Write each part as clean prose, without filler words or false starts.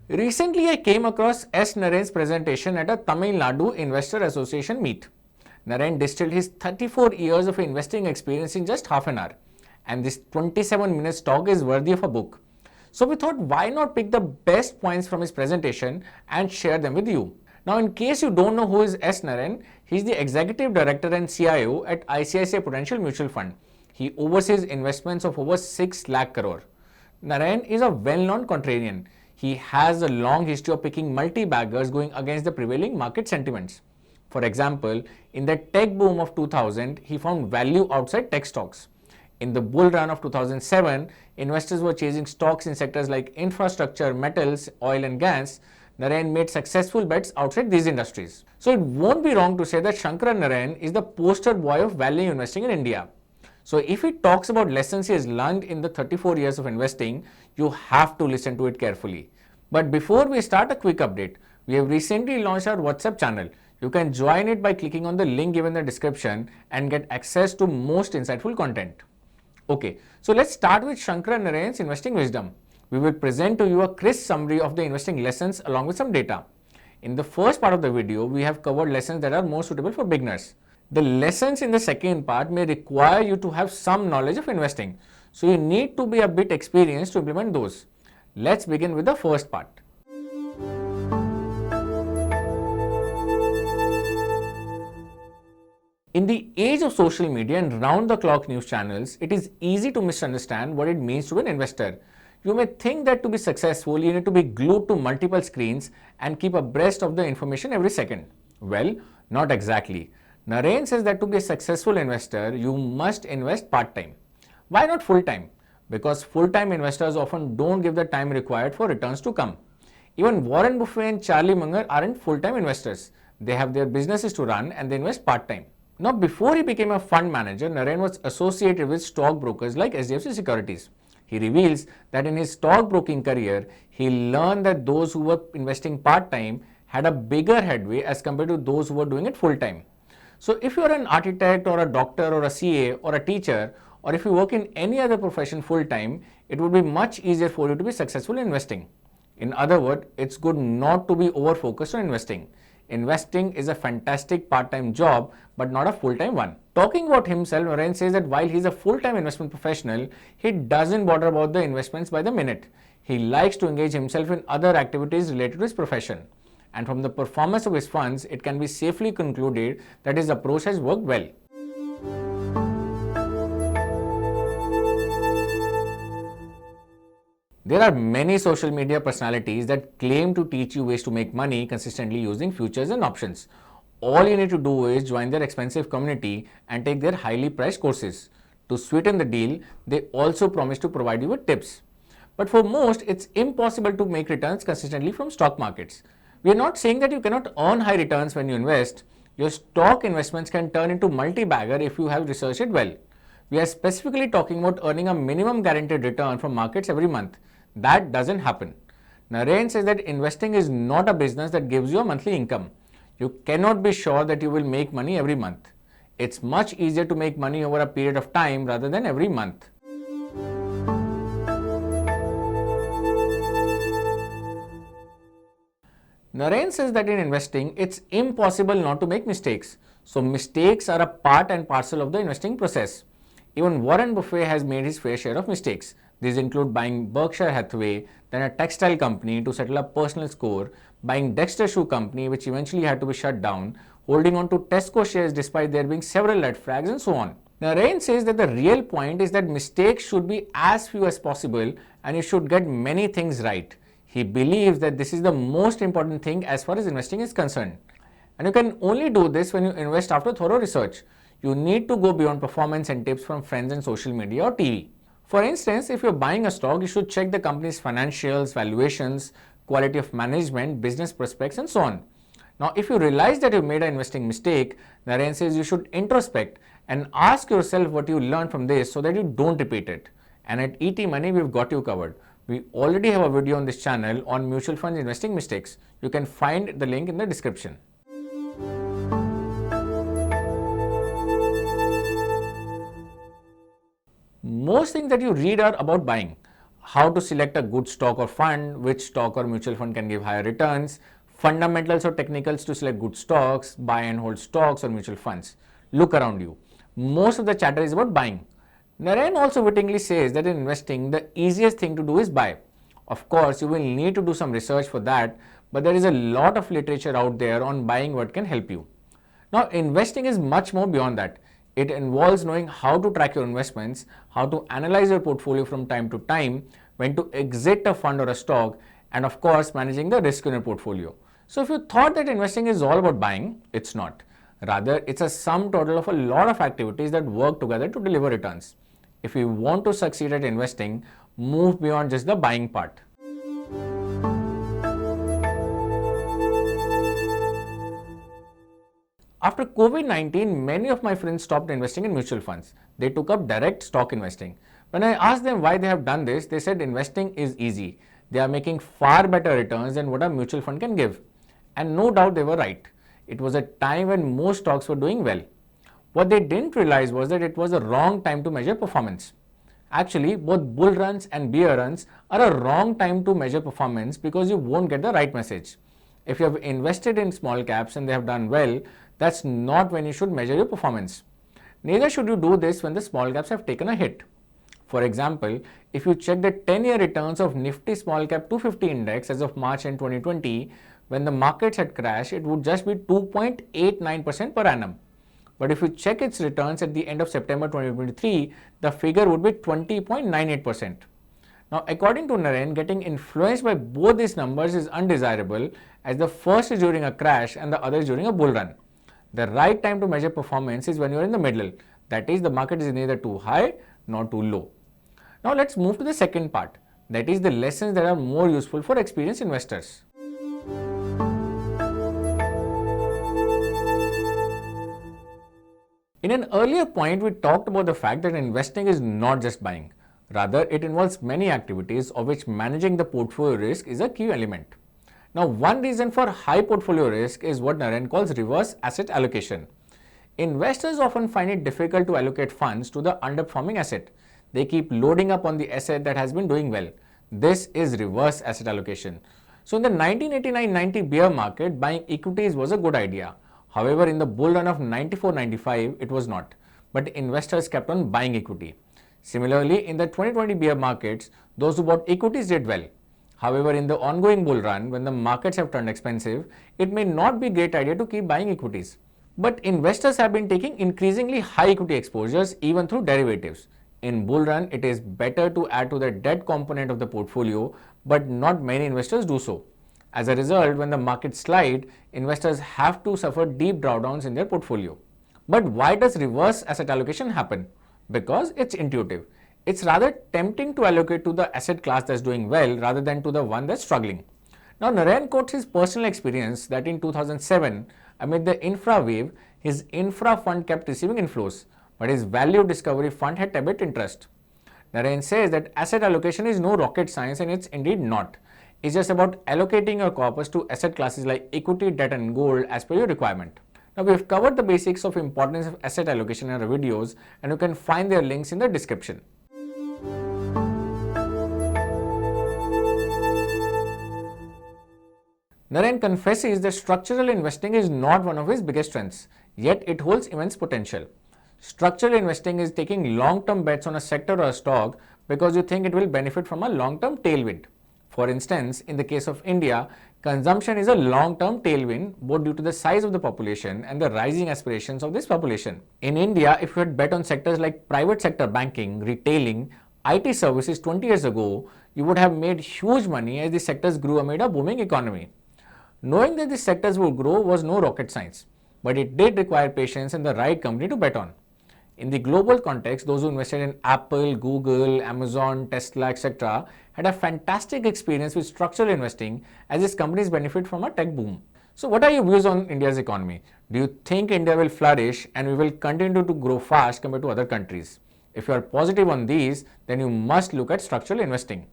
Recently, I came across S Naren's presentation at a Tamil Nadu Investor Association meet. Naren distilled his 34 years of investing experience in just half an hour, and this 27-minute talk is worthy of a book. So we thought, why not pick the best points from his presentation and share them with you. Now, in case you don't know who is S Naren, he is the Executive Director and CIO at ICICI Prudential Mutual Fund. He oversees investments of over 6 lakh crore. Naren is a well-known contrarian. He has a long history of picking multi-baggers going against the prevailing market sentiments. For example, in the tech boom of 2000, he found value outside tech stocks. In the bull run of 2007, investors were chasing stocks in sectors like infrastructure, metals, oil and gas. Naren made successful bets outside these industries. So it won't be wrong to say that Sankaran Naren is the poster boy of value investing in India. So if he talks about lessons he has learned in the 34 years of investing, you have to listen to it carefully. But before we start, a quick update. We have recently launched our WhatsApp channel. You can join it by clicking on the link given in the description and get access to most insightful content. Okay, so let's start with Sankaran Naren's investing wisdom. We will present to you a crisp summary of the investing lessons along with some data. In the first part of the video, we have covered lessons that are more suitable for beginners. The lessons in the second part may require you to have some knowledge of investing, so you need to be a bit experienced to implement those. Let's begin with the first part. In the age of social media and round-the-clock news channels, it is easy to misunderstand what it means to be an investor. You may think that to be successful, you need to be glued to multiple screens and keep abreast of the information every second. Well, not exactly. Naren says that to be a successful investor, you must invest part-time. Why not full-time? Because full-time investors often don't give the time required for returns to come. Even Warren Buffett and Charlie Munger aren't full-time investors. They have their businesses to run and they invest part-time. Now, before he became a fund manager, Naren was associated with stockbrokers like SDFC Securities. He reveals that in his stockbroking career, he learned that those who were investing part-time had a bigger headway as compared to those who were doing it full-time. So if you are an architect or a doctor or a CA or a teacher, or if you work in any other profession full-time, it would be much easier for you to be successful in investing. In other words, it's good not to be over-focused on investing. Investing is a fantastic part-time job, but not a full-time one. Talking about himself, Naren says that while he's a full-time investment professional, he doesn't bother about the investments by the minute. He likes to engage himself in other activities related to his profession. And from the performance of his funds, it can be safely concluded that his approach has worked well. There are many social media personalities that claim to teach you ways to make money consistently using futures and options. All you need to do is join their expensive community and take their highly priced courses. To sweeten the deal, they also promise to provide you with tips. But for most, it's impossible to make returns consistently from stock markets. We are not saying that you cannot earn high returns when you invest. Your stock investments can turn into multi-bagger if you have researched it well. We are specifically talking about earning a minimum guaranteed return from markets every month. That doesn't happen. Naren says that investing is not a business that gives you a monthly income. You cannot be sure that you will make money every month. It's much easier to make money over a period of time rather than every month. Naren says that in investing, it's impossible not to make mistakes. So mistakes are a part and parcel of the investing process. Even Warren Buffett has made his fair share of mistakes. These include buying Berkshire Hathaway, then a textile company to settle a personal score, buying Dexter Shoe Company, which eventually had to be shut down, holding on to Tesco shares despite there being several red flags, and so on. Naren says that the real point is that mistakes should be as few as possible and you should get many things right. He believes that this is the most important thing as far as investing is concerned. And you can only do this when you invest after thorough research. You need to go beyond performance and tips from friends and social media or TV. For instance, if you're buying a stock, you should check the company's financials, valuations, quality of management, business prospects, and so on. Now, if you realize that you made an investing mistake, Naren says you should introspect and ask yourself what you learned from this so that you don't repeat it. And at ET Money, we've got you covered. We already have a video on this channel on mutual funds investing mistakes. You can find the link in the description. Most things that you read are about buying. How to select a good stock or fund, which stock or mutual fund can give higher returns, fundamentals or technicals to select good stocks, buy and hold stocks or mutual funds. Look around you. Most of the chatter is about buying. Naren also wittingly says that in investing, the easiest thing to do is buy. Of course, you will need to do some research for that, but there is a lot of literature out there on buying what can help you. Now, investing is much more beyond that. It involves knowing how to track your investments, how to analyze your portfolio from time to time, when to exit a fund or a stock, and of course, managing the risk in your portfolio. So, if you thought that investing is all about buying, it's not. Rather, it's a sum total of a lot of activities that work together to deliver returns. If you want to succeed at investing, move beyond just the buying part. After COVID-19, many of my friends stopped investing in mutual funds. They took up direct stock investing. When I asked them why they have done this, they said investing is easy. They are making far better returns than what a mutual fund can give. And no doubt they were right. It was a time when most stocks were doing well. What they didn't realize was that it was the wrong time to measure performance. Actually, both bull runs and bear runs are a wrong time to measure performance because you won't get the right message. If you have invested in small caps and they have done well, that's not when you should measure your performance. Neither should you do this when the small caps have taken a hit. For example, if you check the 10-year returns of Nifty Small Cap 250 Index as of March in 2020, when the markets had crashed, it would just be 2.89% per annum. But if you check its returns at the end of September 2023, the figure would be 20.98%. Now, according to Naren, getting influenced by both these numbers is undesirable, as the first is during a crash and the other is during a bull run. The right time to measure performance is when you are in the middle. That is, the market is neither too high nor too low. Now, let's move to the second part. That is the lessons that are more useful for experienced investors. In an earlier point, we talked about the fact that investing is not just buying. Rather, it involves many activities, of which managing the portfolio risk is a key element. Now, one reason for high portfolio risk is what Naren calls reverse asset allocation. Investors often find it difficult to allocate funds to the underperforming asset. They keep loading up on the asset that has been doing well. This is reverse asset allocation. So, in the 1989-90 bear market, buying equities was a good idea. However, in the bull run of 94-95, it was not. But investors kept on buying equity. Similarly, in the 2020 bear markets, those who bought equities did well. However, in the ongoing bull run, when the markets have turned expensive, it may not be a great idea to keep buying equities. But investors have been taking increasingly high equity exposures even through derivatives. In bull run, it is better to add to the debt component of the portfolio, but not many investors do so. As a result, when the markets slide, investors have to suffer deep drawdowns in their portfolio. But why does reverse asset allocation happen? Because it's intuitive. It's rather tempting to allocate to the asset class that's doing well rather than to the one that's struggling. Now, Naren quotes his personal experience that in 2007, amid the infra wave, his infra fund kept receiving inflows, but his value discovery fund had debit interest. Naren says that asset allocation is no rocket science, and it's indeed not. It's just about allocating your corpus to asset classes like equity, debt and gold as per your requirement. Now, we have covered the basics of importance of asset allocation in our videos, and you can find their links in the description. Naren confesses that structural investing is not one of his biggest strengths, yet it holds immense potential. Structural investing is taking long-term bets on a sector or a stock because you think it will benefit from a long-term tailwind. For instance, in the case of India, consumption is a long-term tailwind both due to the size of the population and the rising aspirations of this population. In India, if you had bet on sectors like private sector banking, retailing, IT services 20 years ago, you would have made huge money as these sectors grew amid a booming economy. Knowing that these sectors would grow was no rocket science, but it did require patience and the right company to bet on. In the global context, those who invested in Apple, Google, Amazon, Tesla, etc. had a fantastic experience with structural investing as these companies benefit from a tech boom. So what are your views on India's economy? Do you think India will flourish and we will continue to grow fast compared to other countries? If you are positive on these, then you must look at structural investing.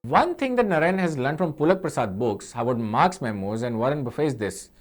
One thing that Naren has learned from Pulak Prasad books, Howard Marks memos and Warren Buffett is this: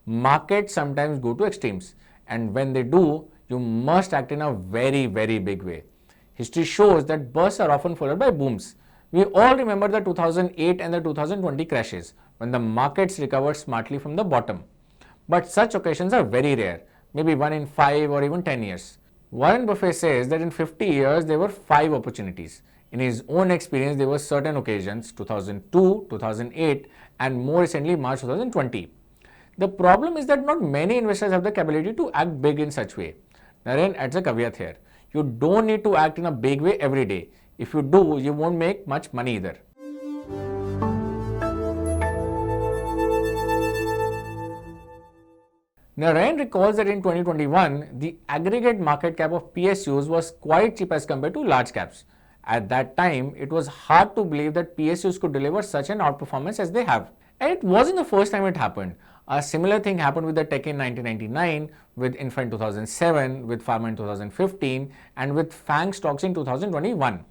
Markets sometimes go to extremes, and when they do, you must act in a very, very big way. History shows that bursts are often followed by booms. We all remember the 2008 and the 2020 crashes when the markets recovered smartly from the bottom. But such occasions are very rare, maybe 1 in 5 or even 10 years. Warren Buffett says that in 50 years there were 5 opportunities. In his own experience, there were certain occasions, 2002, 2008, and more recently March 2020. The problem is that not many investors have the capability to act big in such way. Naren adds a caveat here. You don't need to act in a big way every day. If you do, you won't make much money either. Naren recalls that in 2021, the aggregate market cap of PSUs was quite cheap as compared to large caps. At that time, it was hard to believe that PSUs could deliver such an outperformance as they have. And it wasn't the first time it happened. A similar thing happened with the tech in 1999, with Infra in 2007, with Pharma in 2015, and with FANG stocks in 2021.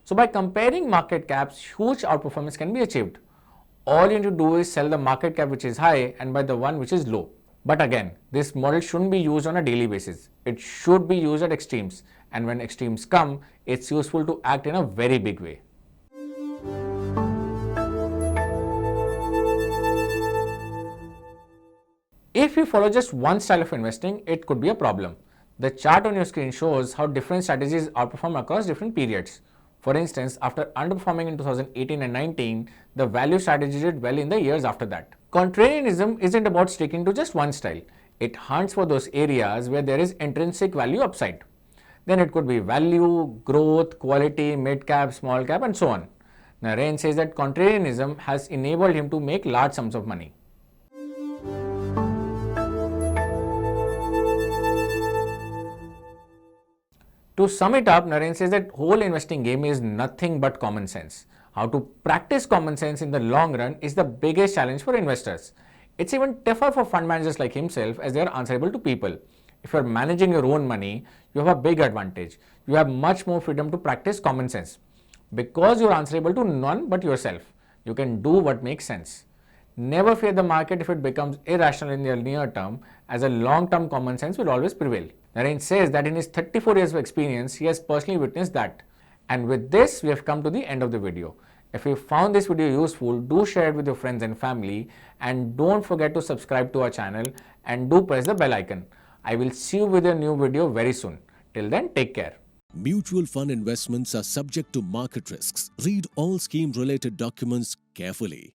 So by comparing market caps, huge outperformance can be achieved. All you need to do is sell the market cap which is high and buy the one which is low. But again, this model shouldn't be used on a daily basis. It should be used at extremes. And when extremes come, it's useful to act in a very big way. If you follow just one style of investing, it could be a problem. The chart on your screen shows how different strategies outperform across different periods. For instance, after underperforming in 2018 and 19, the value strategy did well in the years after that. Contrarianism isn't about sticking to just one style. It hunts for those areas where there is intrinsic value upside. Then it could be value, growth, quality, mid cap, small cap, and so on. Naren says that contrarianism has enabled him to make large sums of money. To sum it up, Naren says that whole investing game is nothing but common sense. How to practice common sense in the long run is the biggest challenge for investors. It's even tougher for fund managers like himself as they are answerable to people. If you're managing your own money, you have a big advantage. You have much more freedom to practice common sense. Because you're answerable to none but yourself, you can do what makes sense. Never fear the market if it becomes irrational in the near term, as a long-term common sense will always prevail. Naren says that in his 34 years of experience, he has personally witnessed that. And with this, we have come to the end of the video. If you found this video useful, do share it with your friends and family, and don't forget to subscribe to our channel and do press the bell icon. I will see you with a new video very soon. Till then, take care. Mutual fund investments are subject to market risks. Read all scheme-related documents carefully.